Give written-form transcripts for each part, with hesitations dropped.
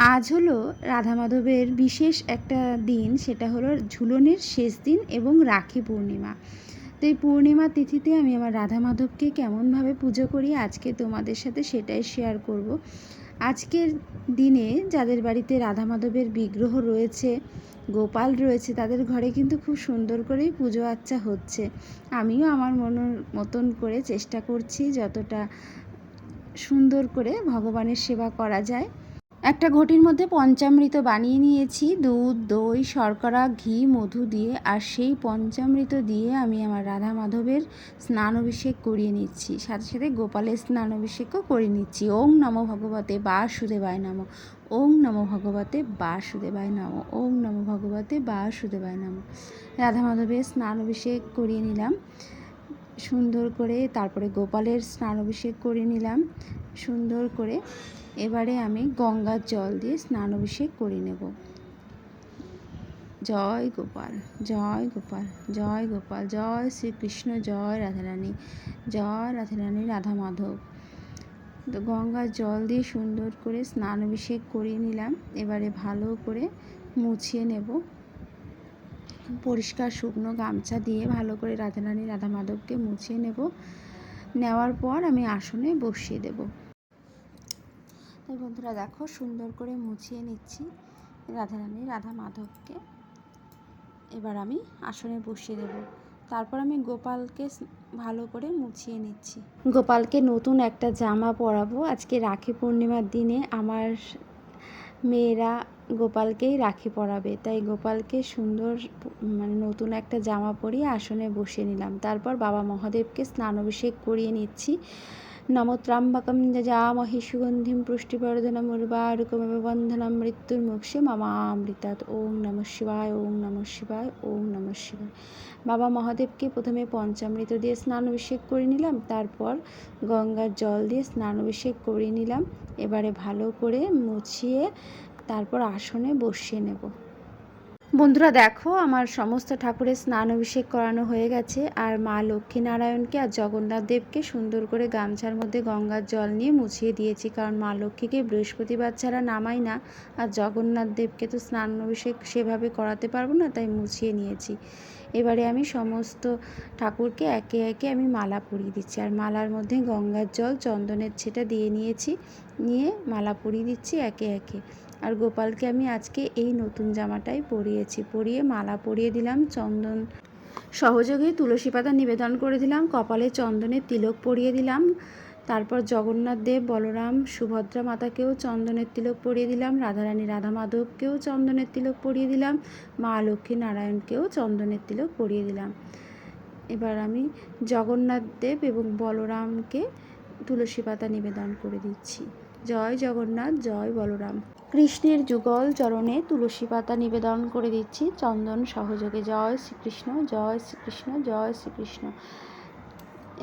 আজ হলো রাধা মাধবের বিশেষ একটা দিন, সেটা হলো ঝুলনের শেষ দিন এবং রাখি পূর্ণিমা। তো এই পূর্ণিমা তিথিতে আমি আমার রাধা মাধবকে কেমনভাবে পুজো করি আজকে তোমাদের সাথে সেটাই শেয়ার করব। আজকের দিনে যাদের বাড়িতে রাধা মাধবের বিগ্রহ রয়েছে, গোপাল রয়েছে, তাদের ঘরে কিন্তু খুব সুন্দর করেই পুজো আচ্চা হচ্ছে। আমিও আমার মতন করে চেষ্টা করছি যতটা সুন্দর করে ভগবানের সেবা করা যায়। একটা ঘটির মধ্যে পঞ্চামৃত বানিয়ে নিয়েছি, দুধ, দই, শর্করা, ঘি, মধু দিয়ে, আর সেই পঞ্চামৃত দিয়ে আমি আমার রাধা মাধবের স্নান অভিষেক করিয়ে নিচ্ছি, সাথে সাথে গোপালের স্নান অভিষেকও করে নিচ্ছি। ওং নমো ভগবতে বাসুদেবায় নমঃ, ওং নমো ভগবতে বাসুদেবায় নমঃ, ওং নমো ভগবতে বাসুদেবায় নমঃ। রাধা মাধবের স্নান অভিষেক করিয়ে নিলাম সুন্দর করে, তারপরে গোপালের স্নান অভিষেক করে নিলাম সুন্দর করে। এবারে আমি গঙ্গার জল দিয়ে স্নান অভিষেক করে নেব। জয় গোপাল, জয় গোপাল, জয় গোপাল, জয় শ্রীকৃষ্ণ, জয় রাধারানী, জয় রাধারানী, রাধা মাধব। তো গঙ্গার জল দিয়ে সুন্দর করে স্নান অভিষেক করিয়ে নিলাম। এবারে ভালো করে মুছিয়ে নেব, পরিষ্কার শুকনো গামছা দিয়ে ভালো করে রাধারানী রাধা মাধবকে মুছিয়ে নেওয়ার পর আমি আসনে বসিয়ে দেব। তাই বন্ধুরা দেখো, সুন্দর করে মুছিয়ে নিচ্ছি রাধারানী রাধা মাধবকে। এবার আমি আসনে বসিয়ে দেব। তারপর আমি গোপালকে ভালো করে মুছিয়ে নিচ্ছি। গোপালকে নতুন একটা জামা পরাবো। আজকে রাখি পূর্ণিমার দিনে আমার মেয়েরা গোপালকেই রাখি পরাবে, তাই গোপালকে সুন্দর নতুন একটা জামা পরিয়ে আসনে বসিয়ে নিলাম। তারপর বাবা মহাদেবকে স্নান অভিষেক করিয়ে নিচ্ছি। নমোত্রাম্বকম যজামহে সুগন্ধিম পুষ্টিবর্ধনম উর্বারুকমিব বন্ধনম মৃত্যুর্মুক্ষে মামামৃতাৎ। ওং নমঃ শিবায়, ওং নমঃ শিবায়, ওং নমঃ শিবায়। বাবা মহাদেবকে প্রথমে পঞ্চামৃত দিয়ে স্নান অভিষেক করে নিলাম, তারপর গঙ্গার জল দিয়ে স্নান অভিষেক করে নিলাম। এবারে ভালো করে মুছিয়ে তারপর আসনে বসিয়ে নেব। বন্ধুরা দেখো, আমার সমস্ত ঠাকুরের স্নান অভিষেক করানো হয়ে গেছে, আর মা লক্ষ্মীনারায়ণকে আর জগন্নাথ দেবকে সুন্দর করে গামছার মধ্যে গঙ্গার জল নিয়ে মুছিয়ে দিয়েছি, কারণ মা লক্ষ্মীকে বৃহস্পতিবার ছাড়া নামাই না, আর জগন্নাথ দেবকে তো স্নান অভিষেক সেভাবে করাতে পারবো না, তাই মুছিয়ে নিয়েছি। এবারে আমি সমস্ত ঠাকুরকে একে একে আমি মালা পরিয়ে দিচ্ছি, আর মালার মধ্যে গঙ্গার জল চন্দনের ছিটা দিয়ে নিয়েছি, নিয়ে মালা পরিয়ে দিচ্ছি একে একে। আর গোপালকে আমি আজকে এই নতুন জামাটাই পরিয়ে মালা পরিয়ে দিলাম, চন্দন সহযোগে তুলসী পাতা নিবেদন করে দিলাম, কপালে চন্দনের তিলক পরিয়ে দিলাম। তারপর জগন্নাথ দেব, বলরাম, সুভদ্রা মাতাকেও চন্দনের তিলক পরিয়ে দিলাম, রাধারানী রাধা মাধবকেও চন্দনের তিলক পরিয়ে দিলাম, মা লক্ষ্মী নারায়ণকেও চন্দনের তিলক পরিয়ে দিলাম। এবার আমি জগন্নাথ দেব এবং বলরামকে তুলসী পাতা নিবেদন করে দিচ্ছি। জয় জগন্নাথ, জয় বলরাম। কৃষ্ণের যুগল চরণে তুলসী পাতা নিবেদন করে দিচ্ছি চন্দন সহযোগে। জয় শ্রীকৃষ্ণ, জয় শ্রীকৃষ্ণ, জয় শ্রীকৃষ্ণ।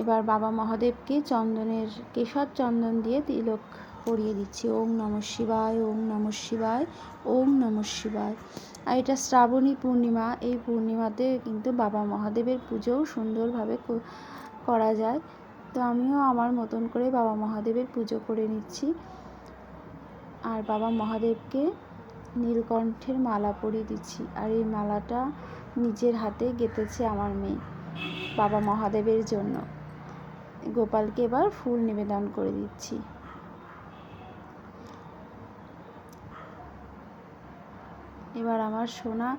এবার বাবা মহাদেবকে চন্দনের কেশর চন্দন দিয়ে তিলক পরিয়ে দিচ্ছি। ওং নমঃ শিবায়, ওং নমঃ শিবায়, ওং নমঃ শিবায়। আর এটা শ্রাবণী পূর্ণিমা, এই পূর্ণিমাতে কিন্তু বাবা মহাদেবের পুজোও সুন্দরভাবে করা যায়। তো আমিও আমার মতন করে বাবা মহাদেবের পুজো করে নিচ্ছি। আর বাবা মহাদেবকে নীলকণ্ঠের মালা পরিয়ে দিচ্ছি, আর এই মালাটা নিজের হাতে গেঁথেছে আমার মেয়ে বাবা মহাদেবের জন্য। গোপালকে এবার ফুল নিবেদন করে দিচ্ছি। এবার আমার সোনা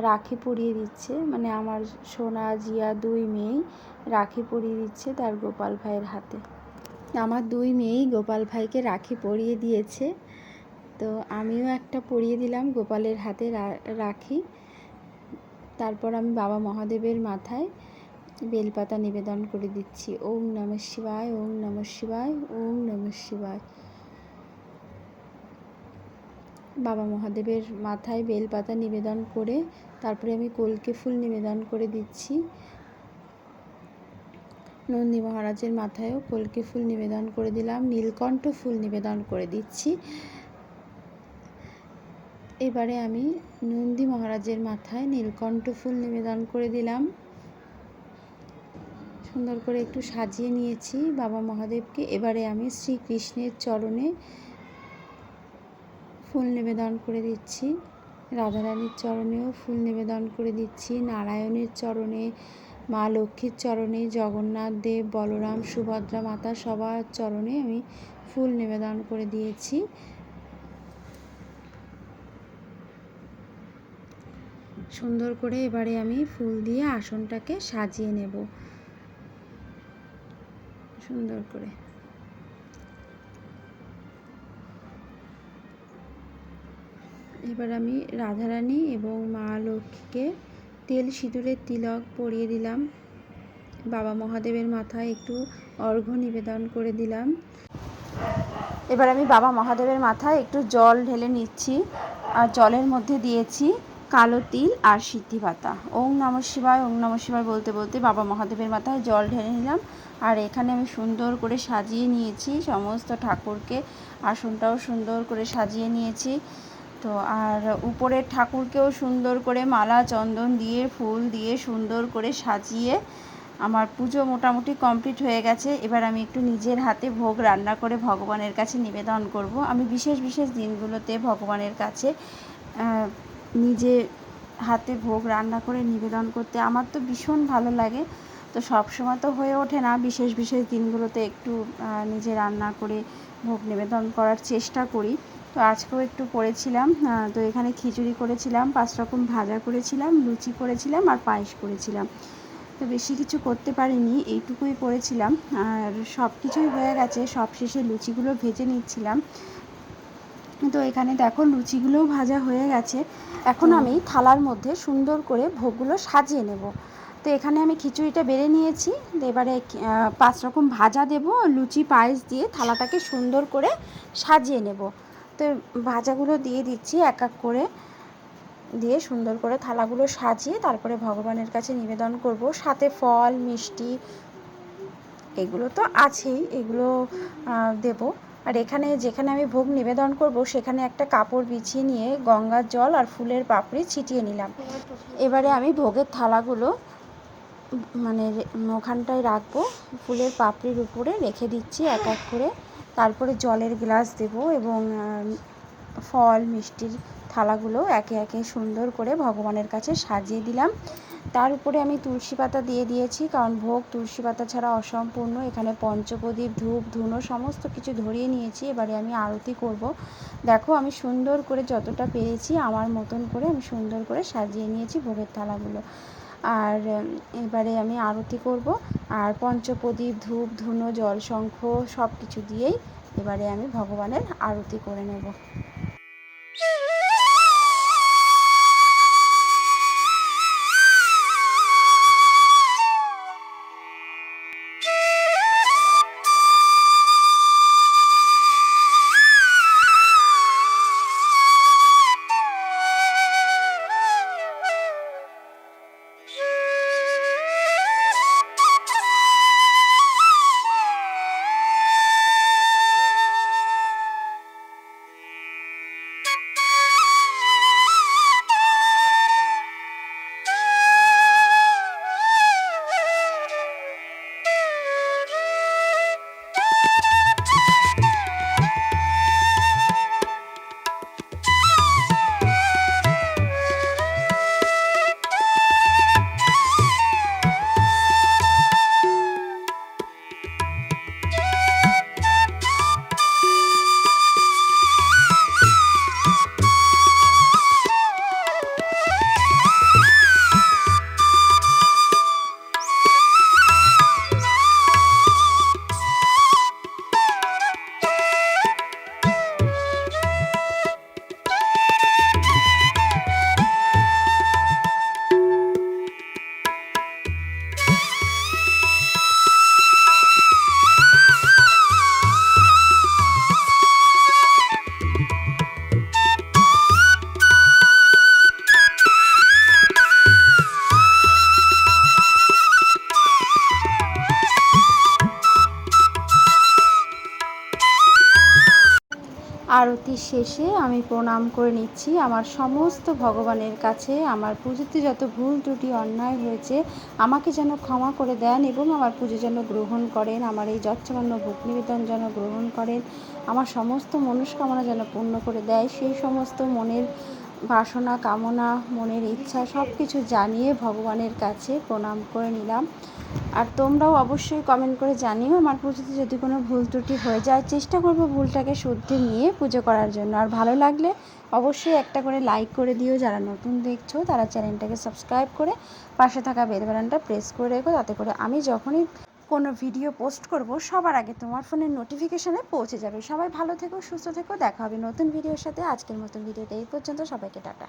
রাখি পরিয়ে দিচ্ছে, মানে আমার সোনা জিয়া দুই মেয়েই রাখি পরিয়ে দিচ্ছে তার গোপাল ভাইয়ের হাতে। আমার দুই মেয়েই গোপাল ভাইকে রাখি পরিয়ে দিয়েছে, তো আমিও একটা পরিয়ে দিলাম গোপালের হাতে রাখি। তারপর আমি বাবা মহাদেবের মাথায় বেলপাতা নিবেদন করে দিচ্ছি। ওং নমঃ শিবায়, ওং নমঃ শিবায়, ওং নমঃ শিবায়। বাবা মহাদেবের মাথায় বেলপাতা নিবেদন করে তারপরে আমি কলকে ফুল নিবেদন করে দিচ্ছি। নন্দী মহারাজের মাথায়ও কলকে ফুল নিবেদন করে দিলাম, নীলকণ্ঠ ফুল নিবেদন করে দিচ্ছি। এবারে আমি নন্দী মহারাজের মাথায় নীলকণ্ঠ ফুল নিবেদন করে দিলাম। সুন্দর করে একটু সাজিয়ে নিয়েছি বাবা মহাদেবকে। এবারে আমি শ্রীকৃষ্ণের চরণে ফুল নিবেদন করে দিচ্ছি। রাধারানীর চরণেও ফুল নিবেদন করে দিচ্ছি, নারায়ণের চরণে, মা লক্ষ্মীর চরণে, জগন্নাথ দেব, বলরাম, সুভদ্রা মাতা সবার চরণে আমি ফুল নিবেদন করে দিয়েছি। সুন্দর করে এবারে আমি ফুল দিয়ে আসনটাকে সাজিয়ে নেব সুন্দর করে। এবার আমি রাধারানী এবং মা লক্ষ্মীকে তেল সিঁদুরের তিলক পরিয়ে দিলাম। বাবা মহাদেবের মাথায় একটু অর্ঘ্য নিবেদন করে দিলাম। এবার আমি বাবা মহাদেবের মাথায় একটু জল ঢেলে নিচ্ছি, আর জলের মধ্যে দিয়েছি কালো তিল আর সিদ্ধি পাতা। ওম নমঃ শিবায়, ওম নমঃ শিবায় বলতে বলতে বাবা মহাদেবের মাথায় জল ঢেলে নিলাম। আর এখানে আমি সুন্দর করে সাজিয়ে নিয়েছি সমস্ত ঠাকুরকে, আসনটাও সুন্দর করে সাজিয়ে নিয়েছি। তো আর উপরের ঠাকুরকেও সুন্দর করে মালা চন্দন দিয়ে ফুল দিয়ে সুন্দর করে সাজিয়ে আমার পুজো মোটামুটি কমপ্লিট হয়ে গেছে। এবার আমি একটু নিজের হাতে ভোগ রান্না করে ভগবানের কাছে নিবেদন করব। আমি বিশেষ বিশেষ দিনগুলোতে ভগবানের কাছে নিজে হাতে ভোগ রান্না করে নিবেদন করতে আমার তো ভীষণ ভালো লাগে। তো সবসময় তো হয়ে ওঠে না, বিশেষ বিশেষ দিনগুলোতে একটু নিজে রান্না করে ভোগ নিবেদন করার চেষ্টা করি। তো আজকেও একটু করেছিলাম। তো এখানে খিচুড়ি করেছিলাম, 5 রকম ভাজা করেছিলাম, লুচি করেছিলাম আর পায়েস করেছিলাম। তো বেশি কিছু করতে পারিনি, এইটুকুই করেছিলাম। আর সব কিছুই হয়ে গেছে, সব শেষে লুচিগুলো ভেজে নিচ্ছিলাম। তো এখানে দেখো লুচিগুলোও ভাজা হয়ে গেছে। এখন আমি থালার মধ্যে সুন্দর করে ভোগগুলো সাজিয়ে নেব। তো এখানে আমি খিচুড়িটা বেড়ে নিয়েছি, এবারে 5 রকম ভাজা দেব, লুচি পায়েস দিয়ে থালাটাকে সুন্দর করে সাজিয়ে নেব। তো ভাজাগুলো দিয়ে দিচ্ছি এক এক করে, দিয়ে সুন্দর করে থালাগুলো সাজিয়ে তারপরে ভগবানের কাছে নিবেদন করব। সাথে ফল মিষ্টি এগুলো তো আছেই, এগুলো দেব। আর এখানে যেখানে আমি ভোগ নিবেদন করব সেখানে একটা কাপড় বিছিয়ে নিয়ে গঙ্গার জল আর ফুলের পাপড়ি ছিটিয়ে নিলাম। এবারে আমি ভোগের থালাগুলো মানে ওখানটায় রাখবো, ফুলের পাপড়ির উপরে রেখে দিচ্ছি এক এক করে। তারপরে জলের গ্লাস দেব এবং ফল মিষ্টির থালাগুলো একে একে সুন্দর করে ভগবানের কাছে সাজিয়ে দিলাম। তার উপরে আমি তুলসী পাতা দিয়ে দিয়েছি, কারণ ভোগ তুলসী পাতা ছাড়া অসম্পূর্ণ। এখানে পঞ্চপ্রদীপ ধূপ ধুনো সমস্ত কিছু ধরিয়ে নিয়েছি। এবারে আমি আরতি করব। দেখো আমি সুন্দর করে যতটা পেরেছি আমার মতন করে আমি সুন্দর করে সাজিয়ে নিয়েছি ভোগের থালাগুলো। আর এবারে আমি আরতি করব, আর পঞ্চপ্রদীপ ধূপ ধুনো জল শঙ্খ সব কিছু দিয়েই এবারে আমি ভগবানের আরতি করে নেব। আরতি শেষে আমি প্রণাম করে নিচ্ছি আমার সমস্ত ভগবানের কাছে। আমার পুজোতে যত ভুল ত্রুটি অন্যায় হয়েছে আমাকে যেন ক্ষমা করে দেন এবং আমার পুজো যেন গ্রহণ করেন, আমার এই যৎসামান্য ভোগ নিবেদন যেন গ্রহণ করেন, আমার সমস্ত মনস্কামনা যেন পূর্ণ করে দেয়। সেই সমস্ত মনের বাসনা, কামনা, মনের ইচ্ছা সব কিছু জানিয়ে ভগবানের কাছে প্রণাম করে নিলাম। আর তোমরাও অবশ্যই কমেন্ট করে জানিও আমার পুজোতে যদি কোনো ভুল ত্রুটি হয়ে যায়। চেষ্টা করব ভুলটাকে শুদ্ধি নিয়ে পুজো করার জন্য। আর ভালো লাগলে অবশ্যই একটা করে লাইক করে দিও। যারা নতুন দেখছো তারা চ্যানেলটাকে সাবস্ক্রাইব করে পাশে থাকা বেল বাটনটা প্রেস করে রেখো, তাতে করে আমি যখনই কোনো ভিডিও পোস্ট করব সবার আগে তোমার ফোনের নোটিফিকেশানে পৌঁছে যাবে। সবাই ভালো থেকো, সুস্থ থেকো, দেখা হবে নতুন ভিডিওর সাথে। আজকের মতন ভিডিওটা এই পর্যন্ত, সবাইকে টাটা।